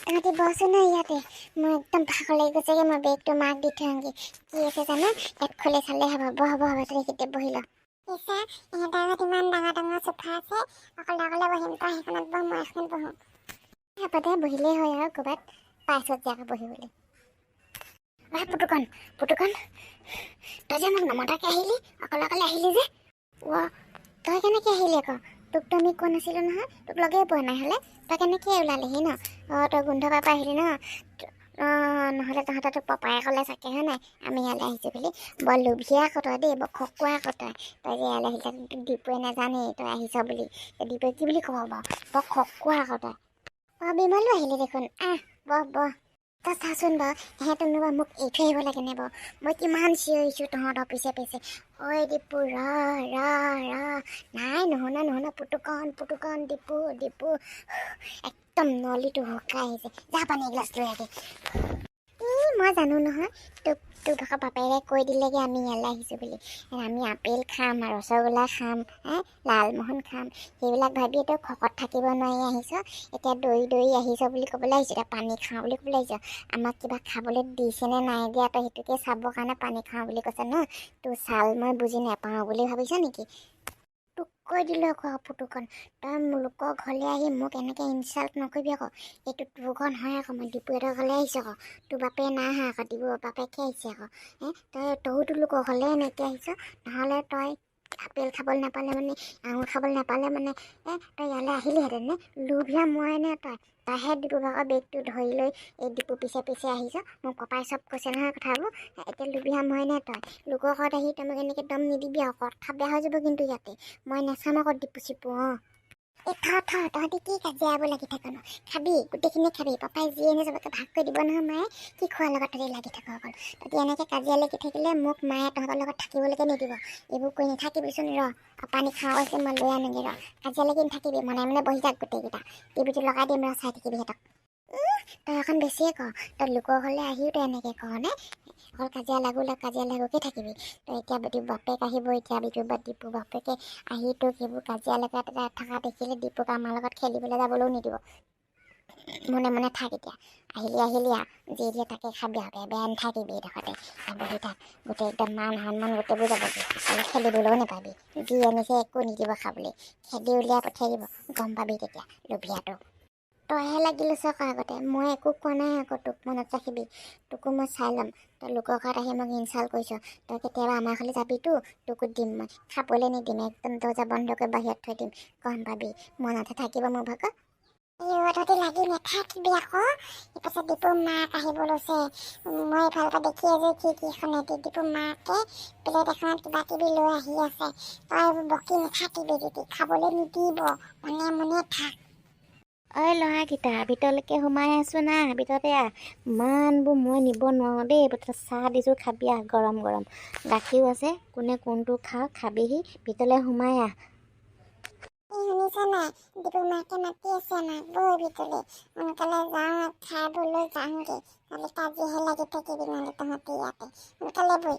তহঁতি বসো ন ইয়াতে মই একদম ভাগৰ লাগি গৈছেগে মই বেগটো মাক দি থৈ আহোঁগৈ কি আছে জানো ইয়াত খুলি চালে হ'ব হ'ব তুমি কেতিয়া বহি ল পিছে ইহঁতৰ ঘৰত ইমান ডাঙৰ ডাঙৰ চোফা আছে অকলে অকলে বহিম তই সেইখনত বহ মই এখন বহোঁ সেইপতে বহিলেই হয় আৰু ক'ৰবাত পাইছত যাকে বহিবলৈ পুতুকণ তই যে মোক নমতাকে আহিলি অকলে অকলে আহিলি যে তই কেনেকৈ আহিলি আকৌ তোকতো আমি কোৱা নাছিলোঁ নহয় তোক লগেই পোৱা নাই হ'লে তই কেনেকৈ ওলালিহি ন তই গোন্ধ পাই আহিলি ন নহ'লে তহঁতৰ তোক পাপাই ক'লে চাগে হয় নাই আমি ইয়ালৈ আহিছোঁ বুলি বৰ লোভিয়া কতই দেই বৰ খকুৱা কতই তই যে ইয়ালৈ আহিছ তোক দীপুৱে নাজানেই তই আহিছ বুলি দীপুৱে কি বুলি ক'ব বাৰু বৰ খকুৱা কতই বিমলো আহিলি দেখোন বহ তই চাচোন বাৰু সিহঁতনো বাৰু মোক এৰি থৈ আহিব লাগেনে বাৰু মই কিমান চিঞৰিছোঁ তহঁতৰ পিছে পিছে ঐ দীপু ৰ নাই নুশুনা পুতুকণ দীপু একদম নলীটো শুকাই আহিছে যা পানী এগিলাচ লৈ আগে মই জানো নহয় তোক থকা পাপাইৰে কৈ দিলেগৈ আমি ইয়ালৈ আহিছোঁ বুলি আমি আপেল খাম আৰু ৰসগোল্লা খাম লালমোহন খাম সেইবিলাক ভাবি তই খকত থাকিব নোৱাৰি আহিছ এতিয়া দৌৰি আহিছ বুলি ক'বলৈ আহিছোঁ এতিয়া পানী খাওঁ বুলি ক'বলৈ আহিছ আমাক কিবা খাবলৈ দিছেনে নাই দিয়া তই সেইটোকে চাবৰ কাৰণে পানী খাওঁ বুলি কৈছে ন তোৰ ছাল মই বুজি নাপাওঁ বুলি ভাবিছ নেকি তোক কৈ দিলোঁ আকৌ পুতুকণ তই লোকৰ ঘৰলৈ আহি মোক এনেকৈ ইনচাল্ট নকৰিবি আকৌ এইটো তোৰ ঘৰ নহয় আকৌ মই ডিপুহঁতৰ ঘৰলৈ আহিছোঁ আকৌ তোৰ বাপে নাই আহা আকৌ ডিপু বাপেকে আহিছে আকৌ তইতো লোকৰ ঘৰলৈ এনেকৈ আহিছ নহ'লে তই আপেল খাবলৈ নাপালে মানে আঙুৰ খাবলৈ নাপালে মানে তই ইয়ালৈ আহিলিহেঁতেন নে লোভিয়া মই নে তইহে ডিপু ভাগৰ বেগটো ধৰি লৈ এই ডিপু পিছে আহিছ মোক পাপাই চব কৈছে নহয় কথাবোৰ এতিয়া লোভিয়া মই নে তই লোকৰ ঘৰত আহি তই মোক এনেকৈ দম নিদিবি আকৌ কথা বেয়া হৈ যাব কিন্তু ইয়াতে মই নাচাম আকৌ ডিপু চিপু তহঁতি কি কাজিয়াবোৰ লাগি থাক ন খাবি গোটেইখিনি খাবি পাপাই যি এনে চবকে ভাগ কৰি দিব নহয় মায়ে কি খোৱাৰ লগত তহঁতি লাগি থাক অকল তহঁতি এনেকৈ কাজিয়া লাগি থাকিলে মোক মায়ে তহঁতৰ লগত থাকিবলৈকে নিদিব এইবোৰ কৰি নাথাকিবিচোন পানী খাওঁ কৈছে মই লৈ আনোগৈ কাজিয়া লাগি নাথাকিবি মনে বহি যাক গোটেইকেইটা টিভিটো লগাই দিম চাই থাকিবি সিহঁতক তই এখন বেছিয়ে ক তই লোকৰ ঘৰলৈ আহিও তই এনেকৈ কওঁ নে অকল কাজিয়া লাগুকে থাকিবি তই এতিয়া বাপেক আহিব এতিয়া ডিপু বাপেকে আহি তোক সেইবোৰ কাজিয়া লগা থকা দেখিলে ডিপুক আমাৰ লগত খেলিবলৈ যাবলৈও নিদিব মনে থাক এতিয়া আহিলি যি দিয়ে তাকে খাবি আৰু বেয়া নাথাকিবি এডোখৰতে বহি থাক গোটেই একদম মান সন্মান গোটেইবোৰ যাবগৈ অলপ খেলিবলৈও নাপাবি যি আনিছে একো নিদিব খাবলৈ খেদি উলিয়াই পঠিয়াই দিব গম পাবি তেতিয়া লোভিয়াটো তইহে লাগিলৈছ আকৌ আগতে মই একো কোৱা নাই আকৌ তোক মনত ৰাখিবি তোকো মই চাই ল'ম তই লোকৰ ঘৰত আহি মোক ইনচাল্ট কৰিছ তই কেতিয়াবা আমাৰ ঘৰলৈ যাবিতো তোকো দিম মই খাবলৈ নিদিম একদম দৰ্জা বন্ধ কৰি বাহিৰত থৈ দিম গম পাবি মনতে থাকিব মোৰ ভাগৰ তহঁতি লাগি নাথাকিবি আকৌ ইপাছত ডিপুৰ মাক আহিব লৈছে মই এইফালৰ পৰা দেখি আছো খিৰিকীখনে ডিপুৰ মাকে প্লেট এখনত কিবা কিবি লৈ আহি আছে তই এইবোৰ বকি নাথাকিবি খাবলৈ নিদিব মনে থাক ঐ ল'ৰাকেইটা ভিতৰলৈকে সোমাই আছোঁ না ভিতৰতে ইমানবোৰ মই নিব নোৱাৰোঁ দেই চাহ দিছোঁ খাবি গৰম গাখীৰো আছে কোনে কোনটো খাবিহি ভিতৰলৈ সোমাই শুনিছা নাই ডিপুৰ মাকে মাতি আছে আমাক বৈ ভিতৰলৈ সোনকালে যাওঁ খাই বৈ যাওঁগৈ নহ'লে কাজিয়াহে লাগি থাকিবি নহ'লে তহঁতি ইয়াতে সোনকালে বৈ